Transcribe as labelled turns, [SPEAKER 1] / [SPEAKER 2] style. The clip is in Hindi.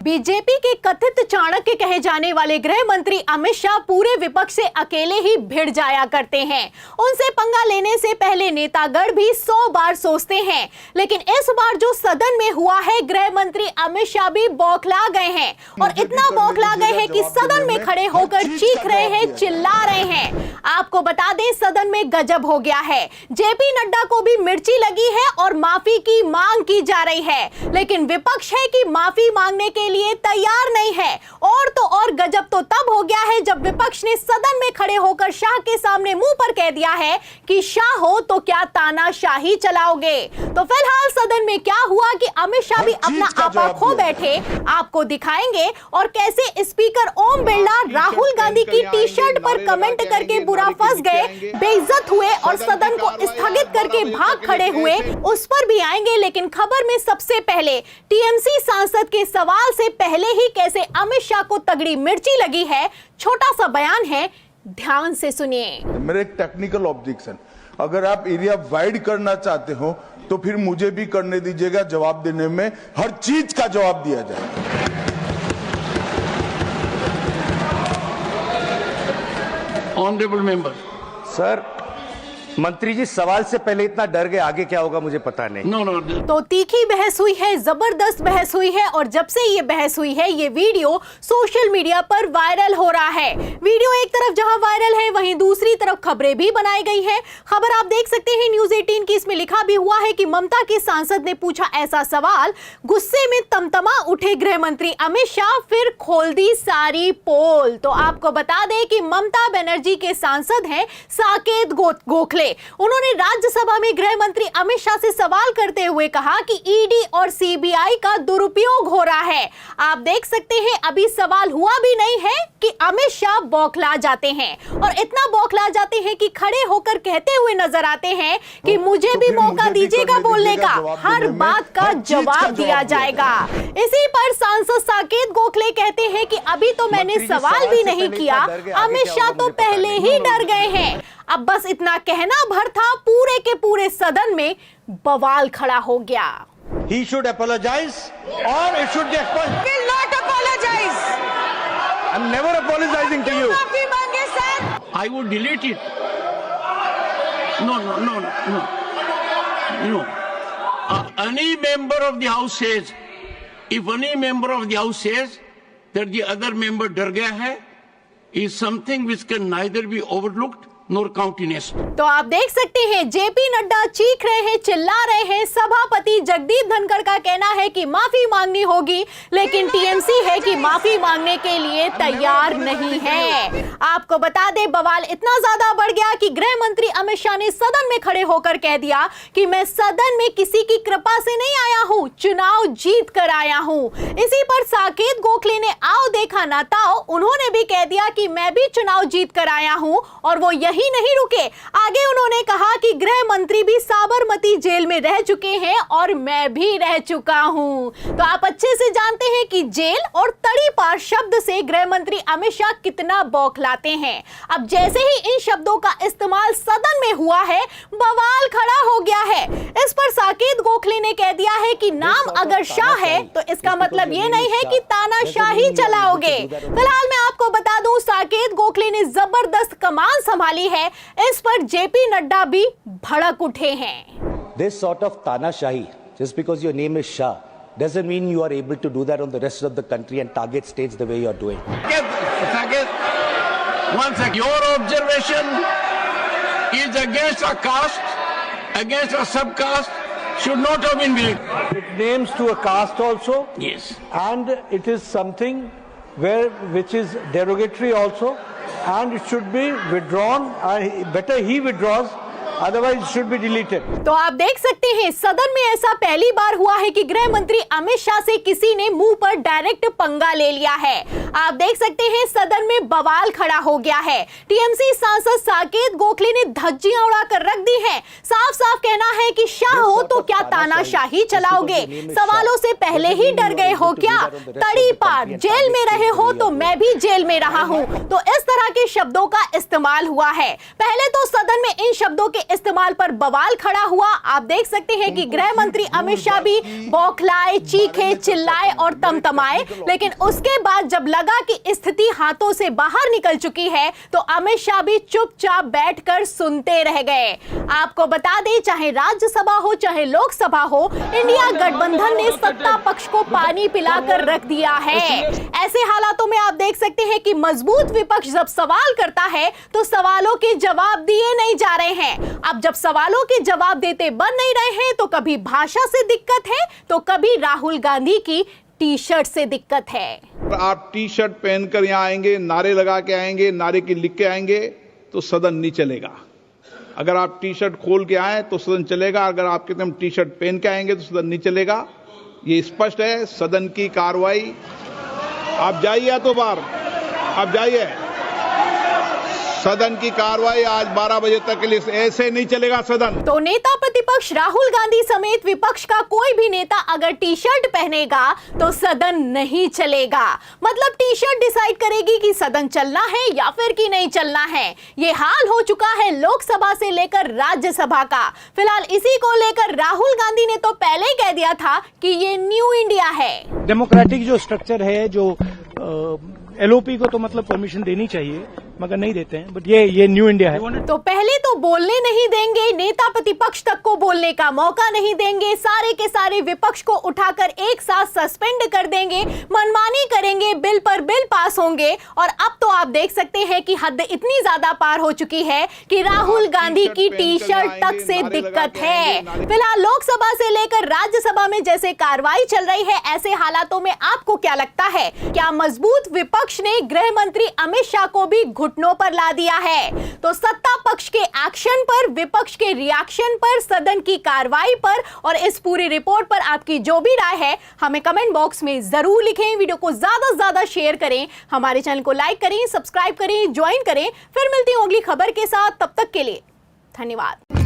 [SPEAKER 1] बीजेपी के कथित चाणक्य कहे जाने वाले गृह मंत्री अमित शाह पूरे विपक्ष से अकेले ही भिड़ जाया करते हैं। उनसे पंगा लेने से पहले नेतागण भी 100 बार सोचते हैं, लेकिन इस बार जो सदन में हुआ है, गृह मंत्री अमित शाह भी बौखला गए हैं और इतना बौखला गए हैं कि सदन में खड़े होकर चीख रहे हैं, चिल्ला रहे हैं। आपको बता दें, सदन में गजब हो गया है। जेपी नड्डा को भी मिर्ची लगी है और माफी की मांग की जा रही है, लेकिन विपक्ष है कि माफी मांगने के लिए तैयार नहीं है। और तो और गजब तो तब हो गया है जब विपक्ष ने सदन में खड़े होकर शाह के सामने मुंह पर कह दिया है कि शाह हो तो क्या तानाशाही चलाओगे। तो फिलहाल सदन में क्या हुआ कि अमित शाह भी अपना आपा खो बैठे, आपको दिखाएंगे। और कैसे स्पीकर ओम बिरला राहुल गांधी की टी शर्ट पर कमेंट करके बुरा फंस गए, बेइज्जत हुए और सदन को स्थगित करके भाग खड़े हुए, उस पर भी आएंगे। लेकिन खबर में सबसे पहले टीएमसी सांसद के सवाल से पहले ही कैसे अमित शाह को तगड़ी मिर्ची लगी है, छोटा सा बयान है, ध्यान से सुनिए।
[SPEAKER 2] मेरा एक टेक्निकल ऑब्जेक्शन, अगर आप एरिया वाइड करना चाहते हो तो फिर मुझे भी करने दीजिएगा, जवाब देने में हर चीज का जवाब दिया जाए।
[SPEAKER 3] ऑनरेबल मेंबर
[SPEAKER 4] सर, मंत्री जी सवाल से पहले इतना डर गए, आगे क्या होगा मुझे पता नहीं।
[SPEAKER 3] नो
[SPEAKER 1] तो तीखी बहस हुई है, जबरदस्त बहस हुई है और जब से ये बहस हुई है, ये वीडियो सोशल मीडिया पर वायरल हो रहा है। वीडियो एक तरफ जहां वायरल है, वहीं दूसरी तरफ खबरें भी बनाई गई हैं। खबर आप देख सकते हैं न्यूज़ 18 की, इसमें लिखा भी हुआ है कि ममता के सांसद ने पूछा ऐसा सवाल, गुस्से में तमतमा उठे गृह मंत्री अमित शाह, फिर खोल दी सारी पोल। तो आपको बता दें कि ममता बनर्जी के सांसद हैं साकेत गोखले। उन्होंने राज्यसभा में गृह मंत्री अमित शाह से सवाल करते हुए कहा कि ईडी और सीबीआई का दुरुपयोग हो रहा है। आप देख सकते हैं, अभी सवाल हुआ भी नहीं है कि अमित शाह बौखला जाते हैं और इतना बौखला जाते हैं कि खड़े होकर कहते हुए नजर आते हैं कि मुझे भी मौका दीजिएगा बोलने का, हर बात का जवाब दिया जाएगा। इसी पर सांसद साकेत गोखले कहते हैं कि अभी तो मैंने सवाल भी नहीं किया, अमित शाह तो पहले ही डर गए हैं। अब बस इतना कहना भर था, पूरे के पूरे सदन में बवाल खड़ा हो गया।
[SPEAKER 4] He should apologize or it should be expunged.
[SPEAKER 5] Will not apologize.
[SPEAKER 4] I'm never apologizing to you.
[SPEAKER 5] माफी मांगे sir.
[SPEAKER 3] I would delete it. No. Any member of the house says, if any member of the house says that the other member डर गया है, is something which can neither be overlooked नोर काउंटीनेस।
[SPEAKER 1] तो आप देख सकते हैं, जेपी नड्डा चीख रहे हैं, चिल्ला रहे हैं। सभापति जगदीप धनखड़ का कहना है कि माफी मांगनी होगी, लेकिन टीएमसी है कि माफी मांगने के लिए तैयार नहीं है। आपको बता दें, बवाल इतना ज्यादा बढ़ गया कि गृह मंत्री अमित शाह ने सदन में खड़े होकर कह दिया कि मैं सदन में किसी की कृपा से नहीं आया हूं, चुनाव जीत कर आया हूं। इसी पर साकेत गोखले ने आओ देखा ना ताओ, उन्होंने भी कह दिया कि मैं भी चुनाव जीत कर आया हूं। और वो ही नहीं रुके, आगे उन्होंने कहा कि गृह मंत्री भी साबरमती जेल में रह चुके हैं और मैं भी रह चुका हूं। तो आप अच्छे से जानते हैं कि जेल और तड़ी पार शब्द से गृह मंत्री अमित शाह कितना बौखलाते हैं। अब जैसे ही इन शब्दों का इस्तेमाल सदन में हुआ है, बवाल खड़ा हो गया है। इस पर साकेत गोखले ने कह दिया है कि नाम अगर शाह है तो इसका मतलब ये नहीं है कि तानाशाही चलाओगे। फिलहाल मैं आपको बता दूं, साकेत गोखले ने जबरदस्त कमान संभाली है, इस पर जेपी नड्डा भी भड़क उठे हैं।
[SPEAKER 4] This sort of तानाशाही, just because your name is Shah, doesn't mean you are able to do that on the rest of the country and target states the way you are doing.
[SPEAKER 3] One second. Your observation is against a caste, against a subcaste, should not have been made.
[SPEAKER 6] It names to a caste also.
[SPEAKER 3] Yes.
[SPEAKER 6] And it is something which is derogatory also, and it should be withdrawn. Better he withdraws, otherwise it should be deleted.
[SPEAKER 1] तो आप देख सकते हैं, सदन में ऐसा पहली बार हुआ है कि गृह मंत्री अमित शाह से किसी ने मुंह पर डायरेक्ट पंगा ले लिया है। आप देख सकते हैं, सदन में बवाल खड़ा हो गया है। टीएमसी सांसद साकेत गोखले ने धज्जियां उड़ाकर रख दी हैं। साफ साफ कहना है कि शाह हो तो क्या तानाशाही चलाओगे, सवालों से पहले ही डर गए हो क्या, तड़ी पार जेल में रहे हो तो मैं भी जेल में रहा हूं। तो इस तरह के शब्दों का इस्तेमाल हुआ है। पहले तो सदन में इन शब्दों के इस्तेमाल पर बवाल खड़ा हुआ। आप देख सकते हैं कि गृह मंत्री अमित शाह भी बौखलाए, चीखे, चिल्लाए और तमतमाए, लेकिन उसके बाद जब लगा कि स्थिति हाथों से बाहर निकल चुकी है तो अमित शाह भी चुपचाप बैठकर सुनते रह गए। आपको बता दें, चाहे राज्यसभा हो चाहे लोकसभा हो, इंडिया गठबंधन ने सत्ता पक्ष को पानी पिलाकर रख दिया है। ऐसे हालातों में आप देख सकते हैं कि मजबूत विपक्ष जब सवाल करता है तो सवालों के जवाब दिए नहीं जा रहे हैं। अब जब सवालों के जवाब देते बन नहीं रहे हैं तो कभी भाषा से दिक्कत है तो कभी राहुल गांधी की टी शर्ट से दिक्कत है।
[SPEAKER 7] आप टी शर्ट पहनकर यहाँ आएंगे, नारे लगा के आएंगे, नारे की लिख के आएंगे तो सदन नहीं चलेगा। अगर आप टी शर्ट खोल के आए तो सदन चलेगा, अगर आप कहते हम टी शर्ट पहन के आएंगे तो सदन नहीं चलेगा। ये स्पष्ट है। सदन की कार्रवाई, आप जाइए तो बाहर, आप जाइए। सदन की कार्रवाई आज 12 बजे तक के लिए ऐसे नहीं चलेगा सदन।
[SPEAKER 1] तो नेता प्रतिपक्ष राहुल गांधी समेत विपक्ष का कोई भी नेता अगर टी शर्ट पहनेगा तो सदन नहीं चलेगा। मतलब टी शर्ट डिसाइड करेगी कि सदन चलना है या फिर कि नहीं चलना है। ये हाल हो चुका है लोकसभा से लेकर राज्यसभा का। फिलहाल इसी को लेकर राहुल गांधी ने तो पहले ही कह दिया था कि ये न्यू इंडिया है।
[SPEAKER 8] डेमोक्रेटिक जो स्ट्रक्चर है, जो एलओपी को तो मतलब परमिशन देनी चाहिए मगर नहीं देते हैं, बट ये न्यू इंडिया है।
[SPEAKER 1] तो पहले तो बोलने नहीं देंगे, नेता प्रतिपक्ष तक को बोलने का मौका नहीं देंगे, सारे के सारे विपक्ष को उठाकर एक साथ सस्पेंड कर देंगे, मनमानी करेंगे, बिल पर बिल पास होंगे। और अब तो आप देख सकते हैं कि हद इतनी ज्यादा पार हो चुकी है कि राहुल गांधी की टी शर्ट तक से दिक्कत है। फिलहाल लोकसभा से लेकर राज्यसभा में जैसे कार्रवाई चल रही है, ऐसे हालातों में आपको क्या लगता है? क्या मजबूत विपक्ष ने गृह मंत्री अमित शाह को भी घुटनों पर ला दिया है? तो सत्ता पक्ष के एक्शन पर, विपक्ष के रिएक्शन पर, सदन की कार्रवाई पर और इस पूरी रिपोर्ट पर आपकी जो भी राय है हमें कमेंट बॉक्स में जरूर लिखें। वीडियो को ज्यादा से ज्यादा शेयर करें, हमारे चैनल को लाइक करें, सब्सक्राइब करें, ज्वाइन करें। फिर मिलती हूं अगली खबर के साथ, तब तक के लिए धन्यवाद।